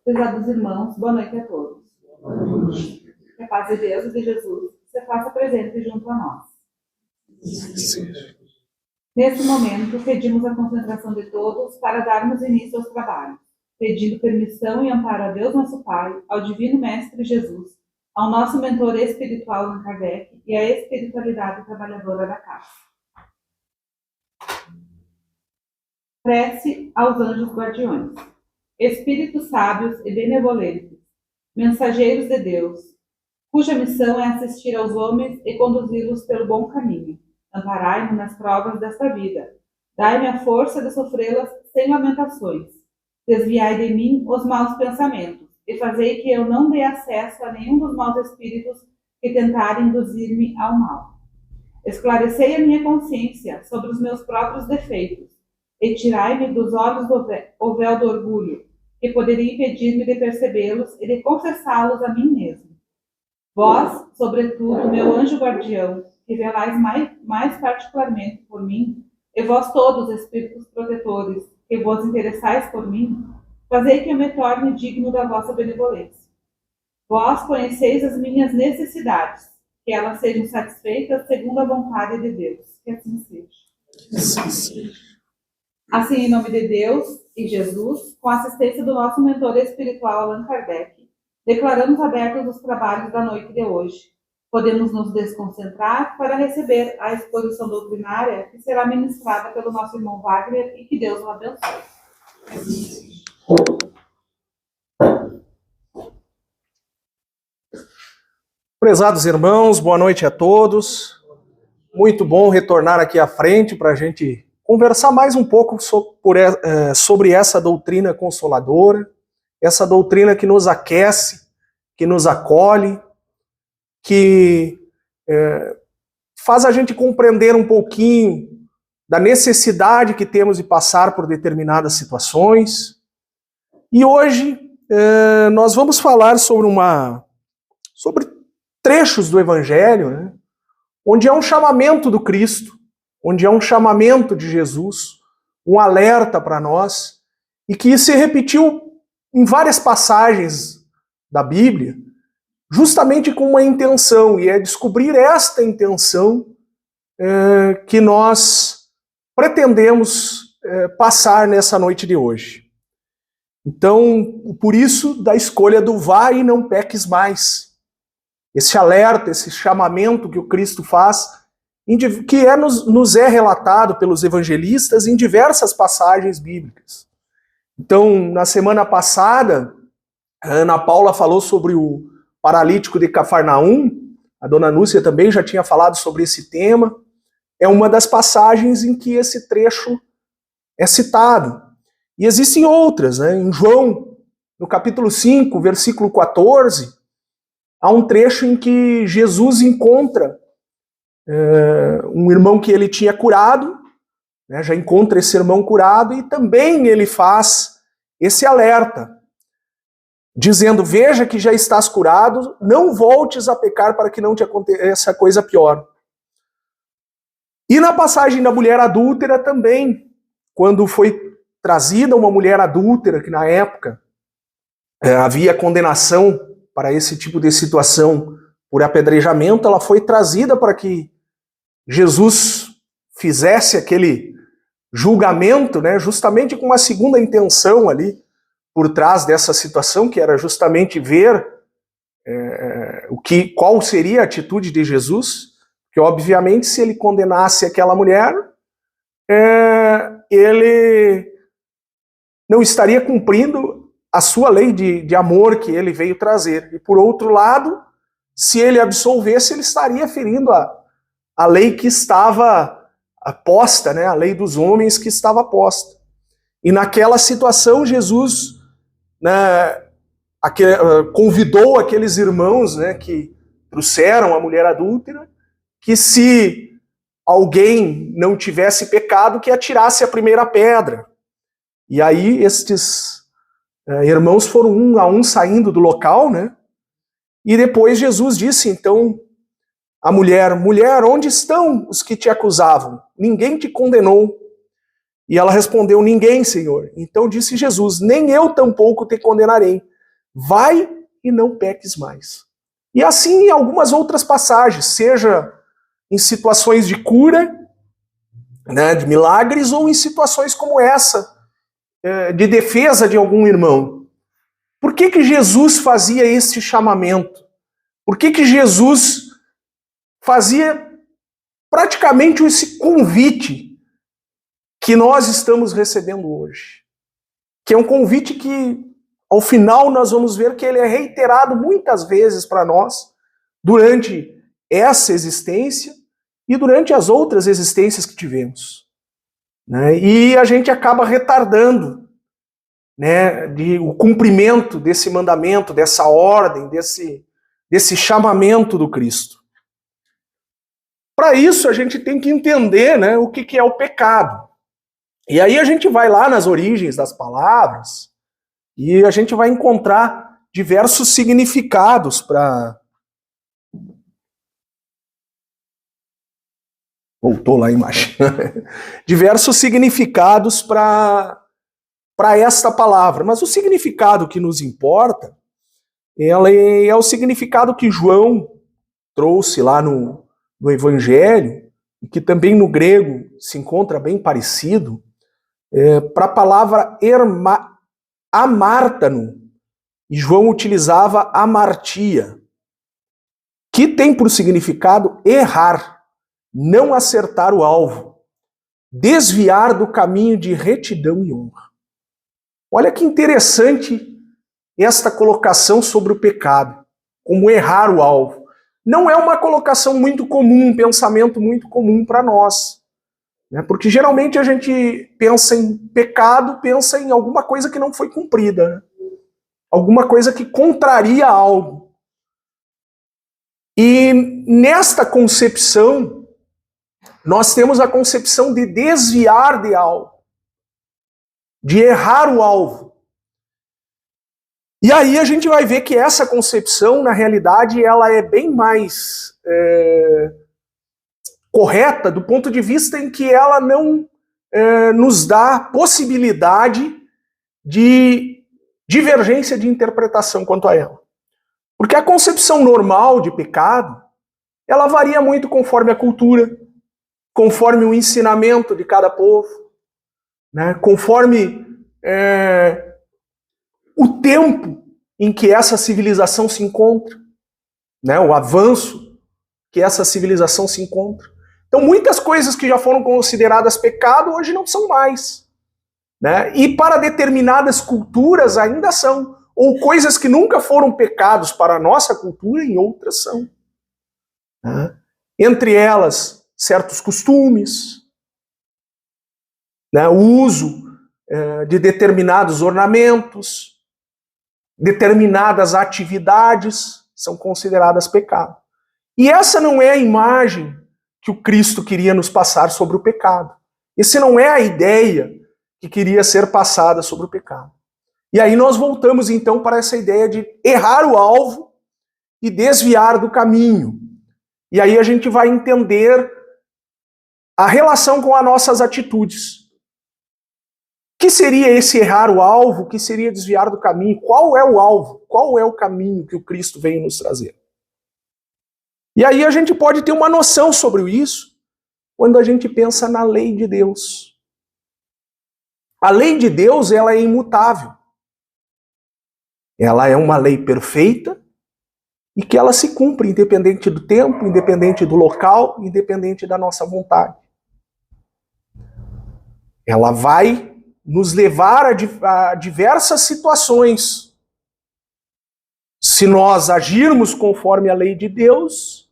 Prezados irmãos, boa noite a todos. Que a paz de Deus e de Jesus se faça presente junto a nós. Nesse momento, pedimos a concentração de todos para darmos início aos trabalhos, pedindo permissão e amparo a Deus nosso Pai, ao Divino Mestre Jesus, ao nosso mentor espiritual Allan Kardec e à espiritualidade trabalhadora da casa. Prece aos anjos guardiões. Espíritos sábios e benevolentes, mensageiros de Deus, cuja missão é assistir aos homens e conduzi-los pelo bom caminho. Amparai-me nas provas desta vida. Dai-me a força de sofrê-las sem lamentações. Desviai de mim os maus pensamentos e fazei que eu não dê acesso a nenhum dos maus espíritos que tentarem induzir-me ao mal. Esclarecei a minha consciência sobre os meus próprios defeitos e tirai-me dos olhos o véu do orgulho, que poderia impedir-me de percebê-los e de confessá-los a mim mesmo. Vós, sobretudo, meu anjo guardião, que velais mais particularmente por mim, e vós todos, espíritos protetores, que vos interessais por mim, fazei que eu me torne digno da vossa benevolência. Vós conheceis as minhas necessidades, que elas sejam satisfeitas segundo a vontade de Deus. Que assim seja. Assim, em nome de Deus e Jesus, com a assistência do nosso mentor espiritual Allan Kardec, declaramos abertos os trabalhos da noite de hoje. Podemos nos desconcentrar para receber a exposição doutrinária que será ministrada pelo nosso irmão Wagner e que Deus o abençoe. Prezados irmãos, boa noite a todos. Muito bom retornar aqui à frente para a gente conversar mais um pouco sobre essa doutrina consoladora, essa doutrina que nos aquece, que nos acolhe, que faz a gente compreender um pouquinho da necessidade que temos de passar por determinadas situações. E hoje nós vamos falar sobre trechos do Evangelho, né, onde é um chamamento do Cristo, onde é um chamamento de Jesus, um alerta para nós, e que se repetiu em várias passagens da Bíblia, justamente com uma intenção, e é descobrir esta intenção que nós pretendemos passar nessa noite de hoje. Então, por isso, da escolha do vai e não peques mais. Esse alerta, esse chamamento que o Cristo faz, que nos é relatado pelos evangelistas em diversas passagens bíblicas. Então, na semana passada, a Ana Paula falou sobre o paralítico de Cafarnaum, a dona Núcia também já tinha falado sobre esse tema. É uma das passagens em que esse trecho é citado. E existem outras, né? Em João, no capítulo 5, versículo 14, há um trecho em que Jesus encontra um irmão que ele tinha curado, né, já encontra esse irmão curado, e também ele faz esse alerta, dizendo: veja que já estás curado, não voltes a pecar para que não te aconteça coisa pior. E na passagem da mulher adúltera também, quando foi trazida uma mulher adúltera, que na época havia condenação para esse tipo de situação por apedrejamento, ela foi trazida para que Jesus fizesse aquele julgamento, né, justamente com uma segunda intenção ali por trás dessa situação, que era justamente ver qual seria a atitude de Jesus, que obviamente se ele condenasse aquela mulher, ele não estaria cumprindo a sua lei de amor que ele veio trazer. E por outro lado, se ele absolvesse, ele estaria ferindo a lei que estava posta, né, a lei dos homens que estava posta. E naquela situação, Jesus, né, convidou aqueles irmãos, né, que trouxeram a mulher adúltera, que se alguém não tivesse pecado, que atirasse a primeira pedra. E aí estes irmãos foram um a um saindo do local, né? E depois Jesus disse, então, à mulher: mulher, onde estão os que te acusavam? Ninguém te condenou? E ela respondeu: ninguém, Senhor. Então disse Jesus: nem eu tampouco te condenarei. vai e não peques mais. E assim em algumas outras passagens, seja em situações de cura, né, de milagres, ou em situações como essa, de defesa de algum irmão. Por que Jesus fazia esse chamamento? Por que Jesus fazia praticamente esse convite que nós estamos recebendo hoje? Que é um convite que, ao final, nós vamos ver que ele é reiterado muitas vezes para nós durante essa existência e durante as outras existências que tivemos. Né? E a gente acaba retardando, né, o cumprimento desse mandamento, dessa ordem, desse chamamento do Cristo. Para isso, a gente tem que entender, né, o que é o pecado. E aí a gente vai lá nas origens das palavras e a gente vai encontrar diversos significados para... Voltou lá a imagem. Diversos significados para esta palavra. Mas o significado que nos importa é o significado que João trouxe lá no Evangelho, e que também no grego se encontra bem parecido, para a palavra amártano. E João utilizava amartia, que tem por significado errar, não acertar o alvo, desviar do caminho de retidão e honra. Olha que interessante esta colocação sobre o pecado, como errar o alvo. Não é uma colocação muito comum, um pensamento muito comum para nós. Né? Porque geralmente a gente pensa em pecado, pensa em alguma coisa que não foi cumprida. Né? Alguma coisa que contraria algo. E nesta concepção, nós temos a concepção de desviar de algo, de errar o alvo. E aí a gente vai ver que essa concepção, na realidade, ela é bem mais correta do ponto de vista em que ela não nos dá possibilidade de divergência de interpretação quanto a ela. Porque a concepção normal de pecado, ela varia muito conforme a cultura, conforme o ensinamento de cada povo, né? Conforme o tempo em que essa civilização se encontra, né? O avanço que essa civilização se encontra. Então, muitas coisas que já foram consideradas pecado, hoje não são mais. Né? E para determinadas culturas ainda são. Ou coisas que nunca foram pecados para a nossa cultura, em outras são. Né? Entre elas, certos costumes, né? O uso de determinados ornamentos, determinadas atividades são consideradas pecado. E essa não é a imagem que o Cristo queria nos passar sobre o pecado. Essa não é a ideia que queria ser passada sobre o pecado. E aí nós voltamos então para essa ideia de errar o alvo e desviar do caminho. E aí a gente vai entender a relação com as nossas atitudes. O que seria esse errar o alvo? O que seria desviar do caminho? Qual é o alvo? Qual é o caminho que o Cristo veio nos trazer? E aí a gente pode ter uma noção sobre isso quando a gente pensa na lei de Deus. A lei de Deus, ela é imutável. Ela é uma lei perfeita e que ela se cumpre independente do tempo, independente do local, independente da nossa vontade. Ela vai nos levar a diversas situações. Se nós agirmos conforme a lei de Deus,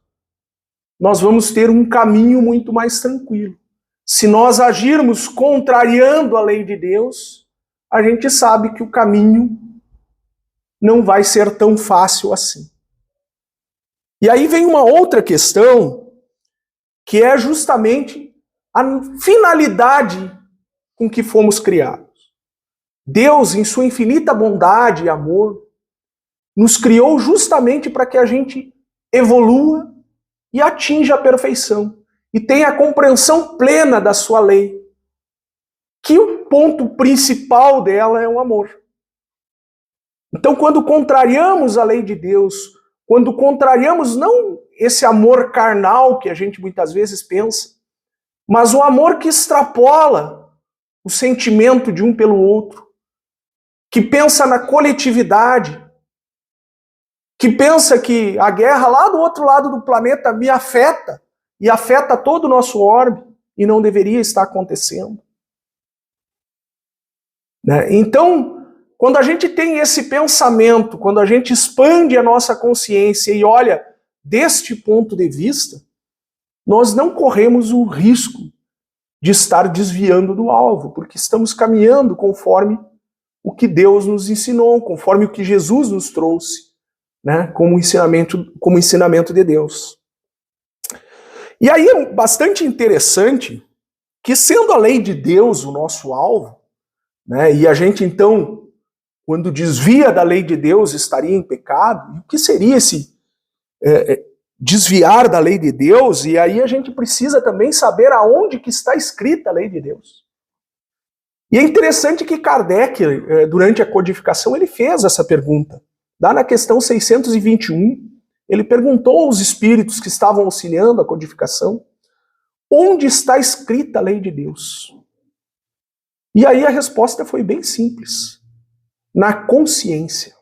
nós vamos ter um caminho muito mais tranquilo. Se nós agirmos contrariando a lei de Deus, a gente sabe que o caminho não vai ser tão fácil assim. E aí vem uma outra questão, que é justamente a finalidade com que fomos criados. Deus, em sua infinita bondade e amor, nos criou justamente para que a gente evolua e atinja a perfeição. E tenha a compreensão plena da sua lei. Que o ponto principal dela é o amor. Então, quando contrariamos a lei de Deus, quando contrariamos não esse amor carnal que a gente muitas vezes pensa, mas o amor que extrapola o sentimento de um pelo outro, que pensa na coletividade, que pensa que a guerra lá do outro lado do planeta me afeta e afeta todo o nosso orbe e não deveria estar acontecendo. Né? Então, quando a gente tem esse pensamento, quando a gente expande a nossa consciência e olha deste ponto de vista, nós não corremos o risco de estar desviando do alvo, porque estamos caminhando conforme o que Deus nos ensinou, conforme o que Jesus nos trouxe, né, como ensinamento de Deus. E aí é bastante interessante que, sendo a lei de Deus o nosso alvo, né, e a gente então, quando desvia da lei de Deus, estaria em pecado. E o que seria esse desviar da lei de Deus? E aí a gente precisa também saber aonde que está escrita a lei de Deus. E é interessante que Kardec, durante a codificação, ele fez essa pergunta. Lá na questão 621, ele perguntou aos espíritos que estavam auxiliando a codificação, onde está escrita a lei de Deus? E aí a resposta foi bem simples. Na consciência.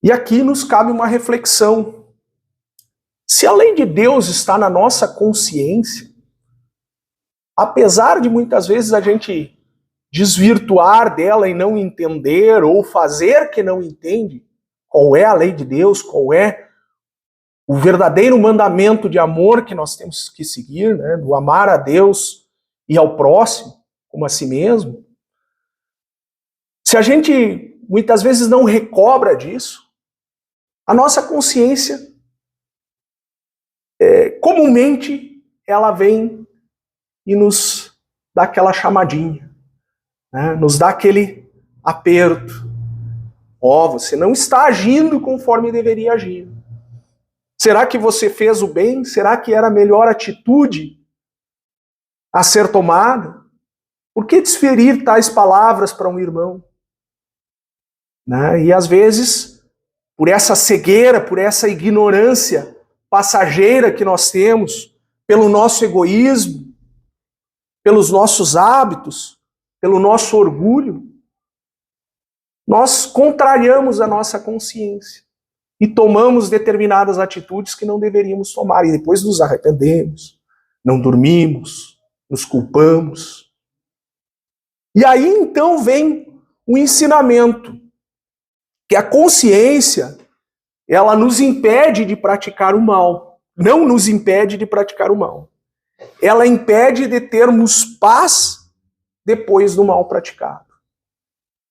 E aqui nos cabe uma reflexão. Se a lei de Deus está na nossa consciência, apesar de muitas vezes a gente desvirtuar dela e não entender, ou fazer que não entende qual é a lei de Deus, qual é o verdadeiro mandamento de amor que nós temos que seguir, né, do amar a Deus e ao próximo, como a si mesmo, se a gente muitas vezes não recobra disso, a nossa consciência, comumente, ela vem e nos dá aquela chamadinha, né? Nos dá aquele aperto. Você não está agindo conforme deveria agir. Será que você fez o bem? Será que era a melhor atitude a ser tomada? Por que desferir tais palavras para um irmão? Né? E às vezes, por essa cegueira, por essa ignorância passageira que nós temos, pelo nosso egoísmo, pelos nossos hábitos, pelo nosso orgulho, nós contrariamos a nossa consciência e tomamos determinadas atitudes que não deveríamos tomar, e depois nos arrependemos, não dormimos, nos culpamos. E aí então vem o ensinamento, que a consciência, ela nos impede de praticar o mal, não nos impede de praticar o mal. Ela impede de termos paz depois do mal praticado.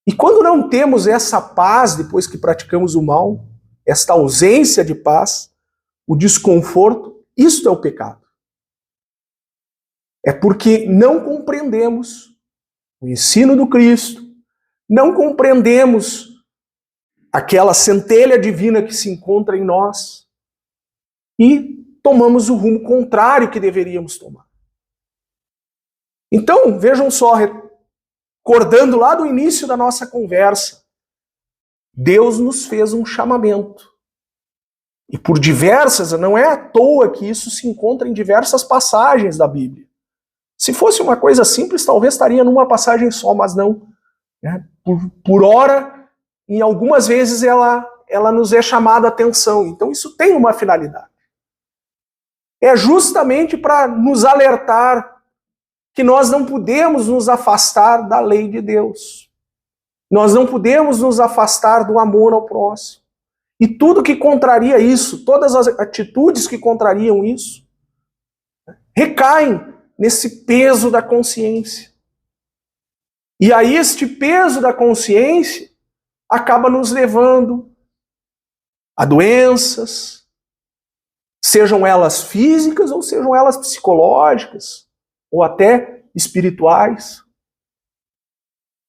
E quando não temos essa paz depois que praticamos o mal, esta ausência de paz, o desconforto, isto é o pecado. É porque não compreendemos o ensino do Cristo, não compreendemos aquela centelha divina que se encontra em nós e tomamos o rumo contrário que deveríamos tomar. Então, vejam só, recordando lá do início da nossa conversa, Deus nos fez um chamamento. E por diversas, não é à toa que isso se encontra em diversas passagens da Bíblia. Se fosse uma coisa simples, talvez estaria numa passagem só, mas não. Né? Por hora, em algumas vezes ela nos é chamada a atenção. Então isso tem uma finalidade. É justamente para nos alertar que nós não podemos nos afastar da lei de Deus. Nós não podemos nos afastar do amor ao próximo. E tudo que contraria isso, todas as atitudes que contrariam isso, recaem nesse peso da consciência. E aí este peso da consciência acaba nos levando a doenças, sejam elas físicas ou sejam elas psicológicas, ou até espirituais.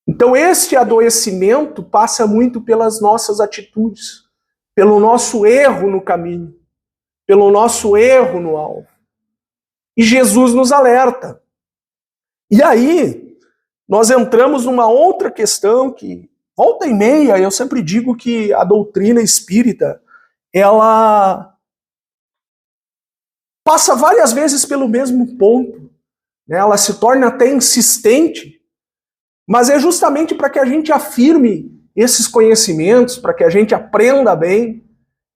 Então este adoecimento passa muito pelas nossas atitudes, pelo nosso erro no caminho, pelo nosso erro no alvo. E Jesus nos alerta. E aí nós entramos numa outra questão que volta e meia, eu sempre digo que a doutrina espírita, ela passa várias vezes pelo mesmo ponto, né? Ela se torna até insistente, mas é justamente para que a gente afirme esses conhecimentos, para que a gente aprenda bem,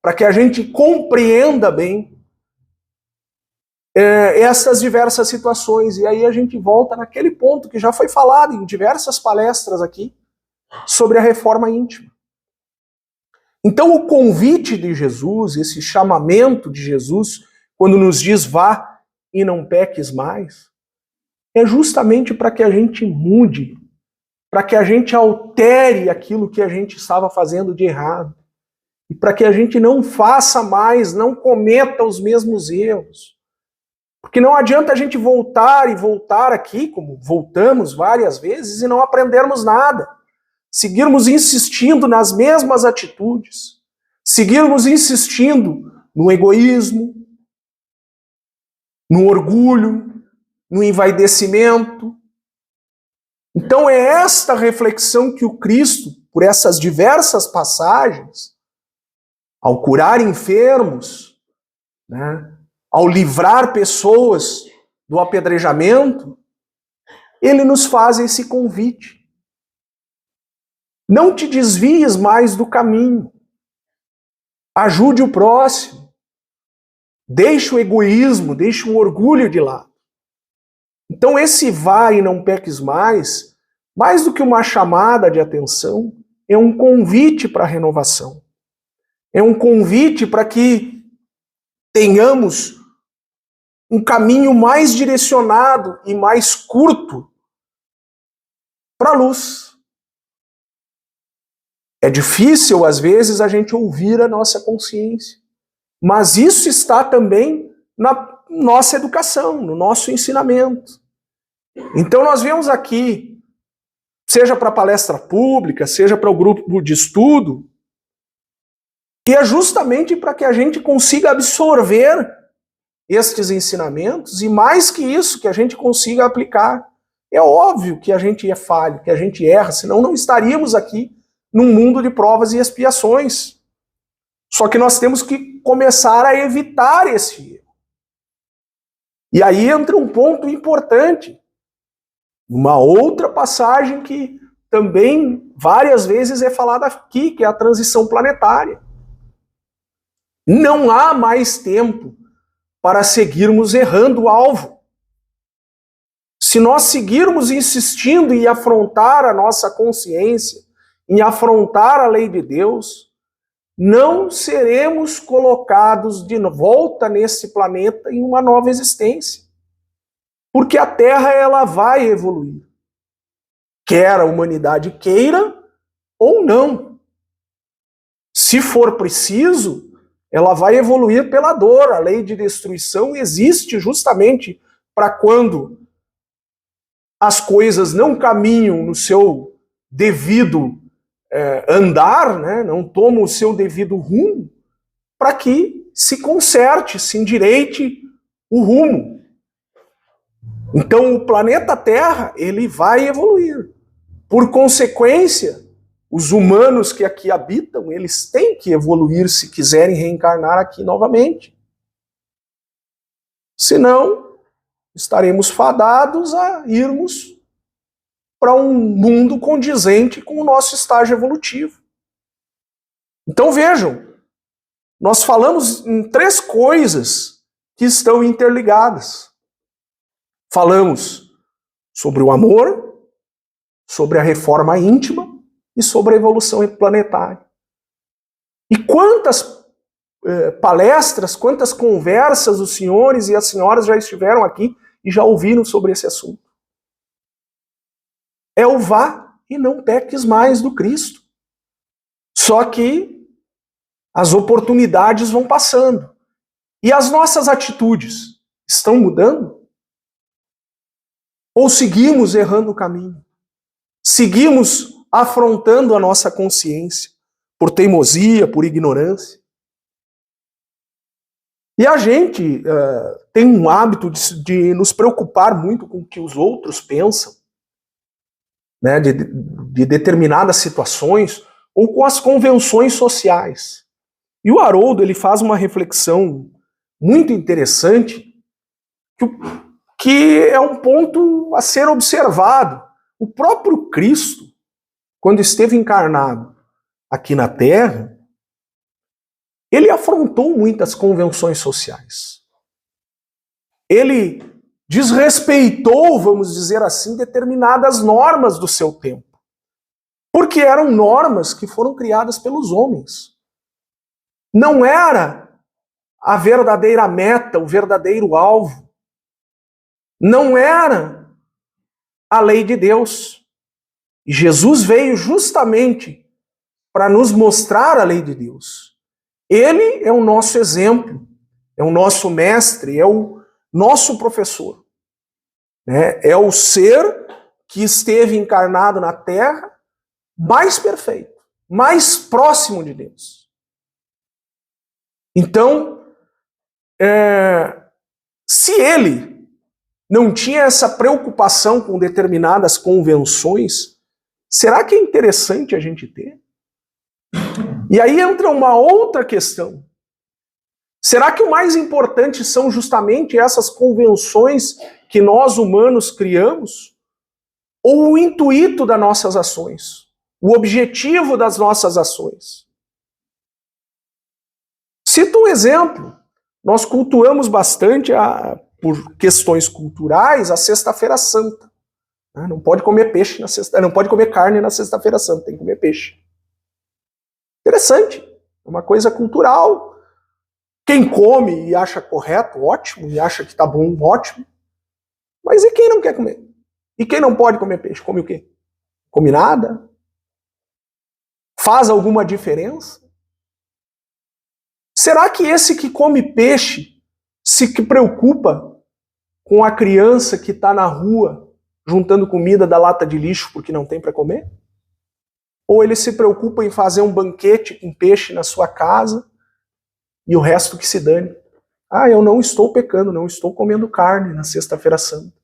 para que a gente compreenda bem essas diversas situações. E aí a gente volta naquele ponto que já foi falado em diversas palestras aqui, sobre a reforma íntima. Então o convite de Jesus, esse chamamento de Jesus, quando nos diz vá e não peques mais, é justamente para que a gente mude, para que a gente altere aquilo que a gente estava fazendo de errado, e para que a gente não faça mais, não cometa os mesmos erros. Porque não adianta a gente voltar e voltar aqui, como voltamos várias vezes, e não aprendermos nada. Seguirmos insistindo nas mesmas atitudes, seguirmos insistindo no egoísmo, no orgulho, no envaidecimento. Então é esta reflexão que o Cristo, por essas diversas passagens, ao curar enfermos, né, ao livrar pessoas do apedrejamento, ele nos faz esse convite. Não te desvies mais do caminho. Ajude o próximo. Deixe o egoísmo, deixe o orgulho de lado. Então esse vai e não peques mais do que uma chamada de atenção, é um convite para a renovação. É um convite para que tenhamos um caminho mais direcionado e mais curto para a luz. É difícil, às vezes, a gente ouvir a nossa consciência. Mas isso está também na nossa educação, no nosso ensinamento. Então nós vemos aqui, seja para a palestra pública, seja para o grupo de estudo, e é justamente para que a gente consiga absorver estes ensinamentos, e mais que isso, que a gente consiga aplicar. É óbvio que a gente é falho, que a gente erra, senão não estaríamos aqui num mundo de provas e expiações. Só que nós temos que começar a evitar esse erro. E aí entra um ponto importante, uma outra passagem que também várias vezes é falada aqui, que é a transição planetária. Não há mais tempo para seguirmos errando o alvo. Se nós seguirmos insistindo em afrontar a nossa consciência, em afrontar a lei de Deus, não seremos colocados de volta nesse planeta em uma nova existência. Porque a Terra ela vai evoluir. Quer a humanidade queira ou não. Se for preciso, ela vai evoluir pela dor. A lei de destruição existe justamente para quando as coisas não caminham no seu devido andar, né, não tomam o seu devido rumo, para que se conserte, se endireite o rumo. Então o planeta Terra ele vai evoluir. Por consequência, os humanos que aqui habitam, eles têm que evoluir se quiserem reencarnar aqui novamente. Senão, estaremos fadados a irmos para um mundo condizente com o nosso estágio evolutivo. Então vejam, nós falamos em 3 coisas que estão interligadas. Falamos sobre o amor, sobre a reforma íntima e sobre a evolução planetária. E quantas palestras, quantas conversas os senhores e as senhoras já estiveram aqui e já ouviram sobre esse assunto. É o vá e não peques mais do Cristo. Só que as oportunidades vão passando. E as nossas atitudes estão mudando? Ou seguimos errando o caminho? Seguimos afrontando a nossa consciência por teimosia, por ignorância? E a gente tem um hábito de nos preocupar muito com o que os outros pensam. né, de determinadas situações, ou com as convenções sociais. E o Haroldo, ele faz uma reflexão muito interessante, que é um ponto a ser observado. O próprio Cristo, quando esteve encarnado aqui na Terra, ele afrontou muitas convenções sociais. Ele desrespeitou, vamos dizer assim, determinadas normas do seu tempo. Porque eram normas que foram criadas pelos homens. Não era a verdadeira meta, o verdadeiro alvo. Não era a lei de Deus. E Jesus veio justamente para nos mostrar a lei de Deus. Ele é o nosso exemplo, é o nosso mestre, é o nosso professor. É o ser que esteve encarnado na Terra mais perfeito, mais próximo de Deus. Então, se ele não tinha essa preocupação com determinadas convenções, será que é interessante a gente ter? E aí entra uma outra questão. Será que o mais importante são justamente essas convenções que nós humanos criamos? Ou o intuito das nossas ações? O objetivo das nossas ações? Cito um exemplo. Nós cultuamos bastante, por questões culturais, a Sexta-feira Santa. Não pode comer peixe na sexta, não pode comer carne na Sexta-feira Santa, tem que comer peixe. Interessante, é uma coisa cultural. Quem come e acha correto, ótimo, e acha que tá bom, ótimo. Mas e quem não quer comer? E quem não pode comer peixe? Come o quê? Come nada? Faz alguma diferença? Será que esse que come peixe se preocupa com a criança que está na rua juntando comida da lata de lixo porque não tem para comer? Ou ele se preocupa em fazer um banquete com peixe na sua casa e o resto que se dane? Eu não estou pecando, não estou comendo carne na Sexta-feira Santa.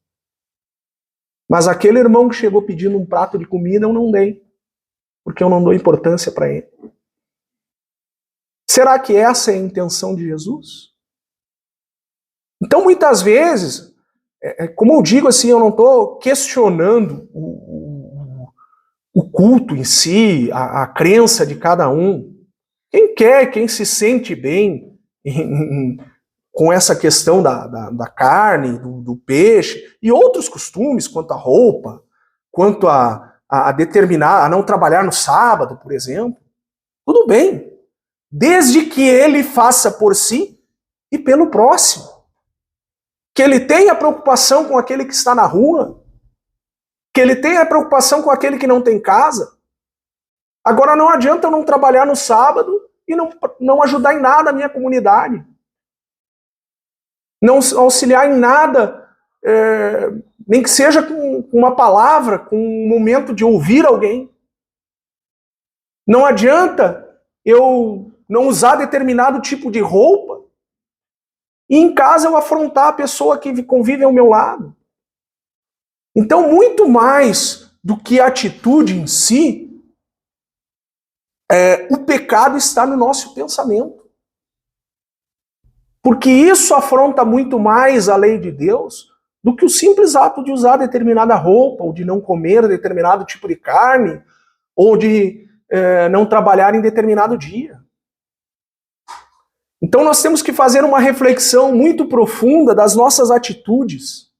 Mas aquele irmão que chegou pedindo um prato de comida, eu não dei, porque eu não dou importância para ele. Será que essa é a intenção de Jesus? Então, muitas vezes, como eu digo assim, eu não estou questionando o culto em si, a crença de cada um. Quem quer, quem se sente bem com essa questão da carne, do peixe, e outros costumes, quanto à roupa, quanto a determinar, a não trabalhar no sábado, por exemplo, tudo bem. Desde que ele faça por si e pelo próximo. Que ele tenha preocupação com aquele que está na rua. Que ele tenha preocupação com aquele que não tem casa. Agora não adianta eu não trabalhar no sábado e não ajudar em nada a minha comunidade. Não auxiliar em nada, nem que seja com uma palavra, com um momento de ouvir alguém. Não adianta eu não usar determinado tipo de roupa e em casa eu afrontar a pessoa que convive ao meu lado. Então, muito mais do que a atitude em si, o pecado está no nosso pensamento. Porque isso afronta muito mais a lei de Deus do que o simples ato de usar determinada roupa, ou de não comer determinado tipo de carne, ou de não trabalhar em determinado dia. Então nós temos que fazer uma reflexão muito profunda das nossas atitudes,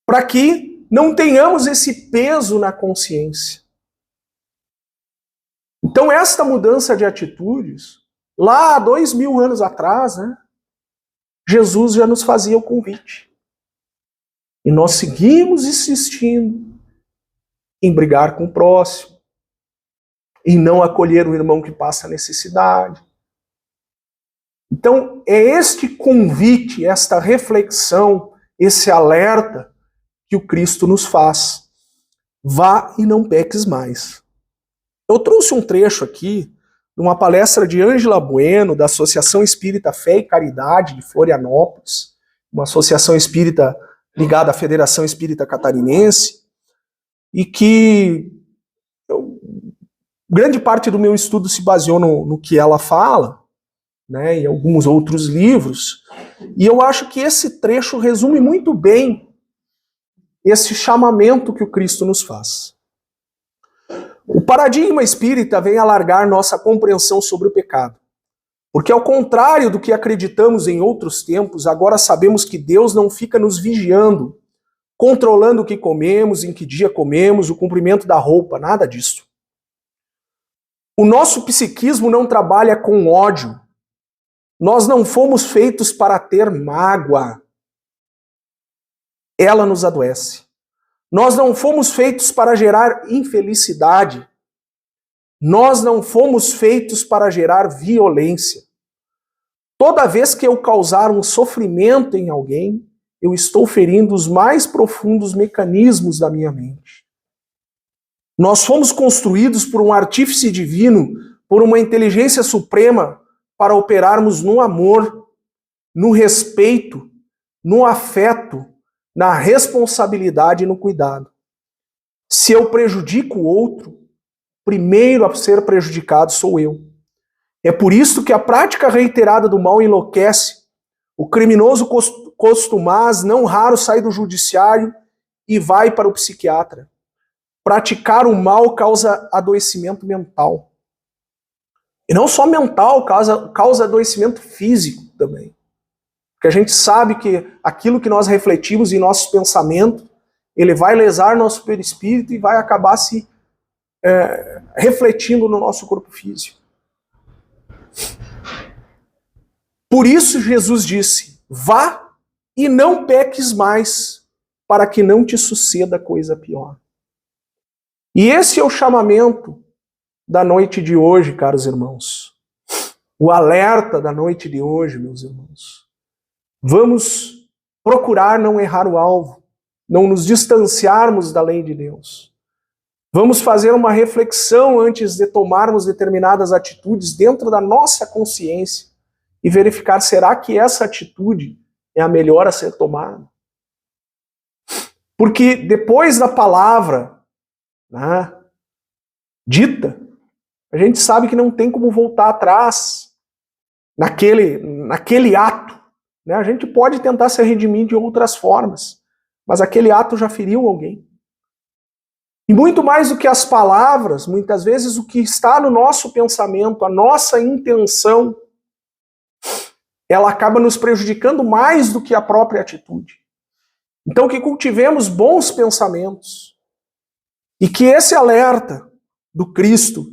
para que não tenhamos esse peso na consciência. Então esta mudança de atitudes, lá há 2000 anos atrás, Jesus já nos fazia o convite. E nós seguimos insistindo em brigar com o próximo, em não acolher o irmão que passa necessidade. Então, é este convite, esta reflexão, esse alerta que o Cristo nos faz. Vá e não peques mais. Eu trouxe um trecho aqui de uma palestra de Ângela Bueno, da Associação Espírita Fé e Caridade de Florianópolis, uma associação espírita ligada à Federação Espírita Catarinense, e que grande parte do meu estudo se baseou no que ela fala, né, e alguns outros livros, e eu acho que esse trecho resume muito bem esse chamamento que o Cristo nos faz. O paradigma espírita vem alargar nossa compreensão sobre o pecado. Porque ao contrário do que acreditamos em outros tempos, agora sabemos que Deus não fica nos vigiando, controlando o que comemos, em que dia comemos, o comprimento da roupa, nada disso. O nosso psiquismo não trabalha com ódio. Nós não fomos feitos para ter mágoa. Ela nos adoece. Nós não fomos feitos para gerar infelicidade. Nós não fomos feitos para gerar violência. Toda vez que eu causar um sofrimento em alguém, eu estou ferindo os mais profundos mecanismos da minha mente. Nós fomos construídos por um artífice divino, por uma inteligência suprema, para operarmos no amor, no respeito, no afeto, na responsabilidade e no cuidado. Se eu prejudico o outro, primeiro a ser prejudicado sou eu. É por isso que a prática reiterada do mal enlouquece. O criminoso costumaz não raro sai do judiciário e vai para o psiquiatra. Praticar o mal causa adoecimento mental. E não só mental, causa adoecimento físico também. Porque a gente sabe que aquilo que nós refletimos em nossos pensamentos, ele vai lesar nosso perispírito e vai acabar se refletindo no nosso corpo físico. Por isso Jesus disse, vá e não peques mais, para que não te suceda coisa pior. E esse é o chamamento da noite de hoje, caros irmãos. O alerta da noite de hoje, meus irmãos. Vamos procurar não errar o alvo, não nos distanciarmos da lei de Deus. Vamos fazer uma reflexão antes de tomarmos determinadas atitudes dentro da nossa consciência e verificar, será que essa atitude é a melhor a ser tomada? Porque depois da palavra, né, dita, a gente sabe que não tem como voltar atrás naquele ato. Né? A gente pode tentar se redimir de outras formas, mas aquele ato já feriu alguém. E muito mais do que as palavras, muitas vezes o que está no nosso pensamento, a nossa intenção, ela acaba nos prejudicando mais do que a própria atitude. Então que cultivemos bons pensamentos e que esse alerta do Cristo,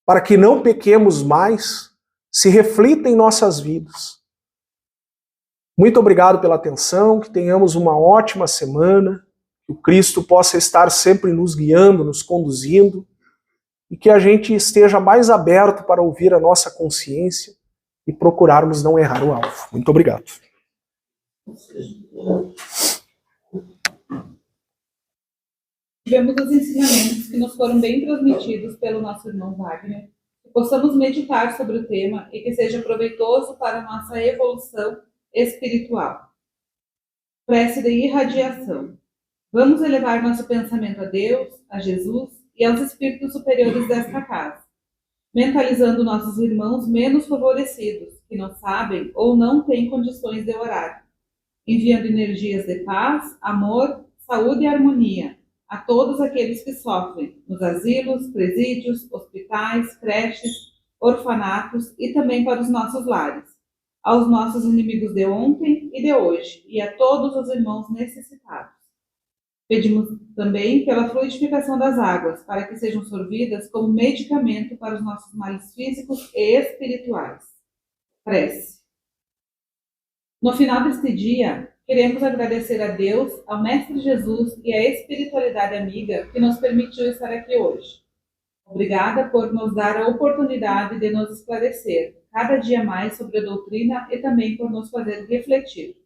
para que não pequemos mais, se reflita em nossas vidas. Muito obrigado pela atenção, que tenhamos uma ótima semana, que o Cristo possa estar sempre nos guiando, nos conduzindo, e que a gente esteja mais aberto para ouvir a nossa consciência e procurarmos não errar o alvo. Muito obrigado. Tivemos os ensinamentos que nos foram bem transmitidos pelo nosso irmão Wagner, que possamos meditar sobre o tema e que seja proveitoso para a nossa evolução espiritual. Prece de irradiação. Vamos elevar nosso pensamento a Deus, a Jesus e aos espíritos superiores desta casa, mentalizando nossos irmãos menos favorecidos, que não sabem ou não têm condições de orar, enviando energias de paz, amor, saúde e harmonia a todos aqueles que sofrem, nos asilos, presídios, hospitais, creches, orfanatos e também para os nossos lares, aos nossos inimigos de ontem e de hoje, e a todos os irmãos necessitados. Pedimos também pela fluidificação das águas, para que sejam sorvidas como medicamento para os nossos males físicos e espirituais. Prece. No final deste dia, queremos agradecer a Deus, ao Mestre Jesus e à espiritualidade amiga que nos permitiu estar aqui hoje. Obrigada por nos dar a oportunidade de nos esclarecer cada dia mais sobre a doutrina e também por nos fazer refletir.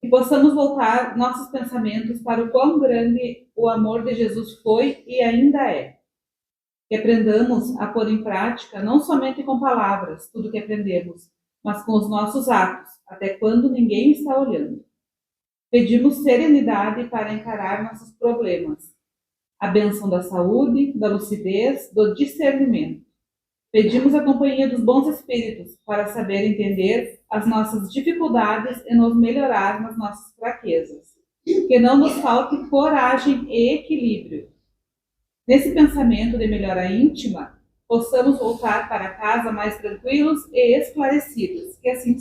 Que possamos voltar nossos pensamentos para o quão grande o amor de Jesus foi e ainda é. Que aprendamos a pôr em prática, não somente com palavras, tudo que aprendemos, mas com os nossos atos, até quando ninguém está olhando. Pedimos serenidade para encarar nossos problemas, a bênção da saúde, da lucidez, do discernimento. Pedimos a companhia dos bons espíritos para saber entender as nossas dificuldades e nos melhorar nas nossas fraquezas. Que não nos falte coragem e equilíbrio. Nesse pensamento de melhora íntima, possamos voltar para casa mais tranquilos e esclarecidos. Que assim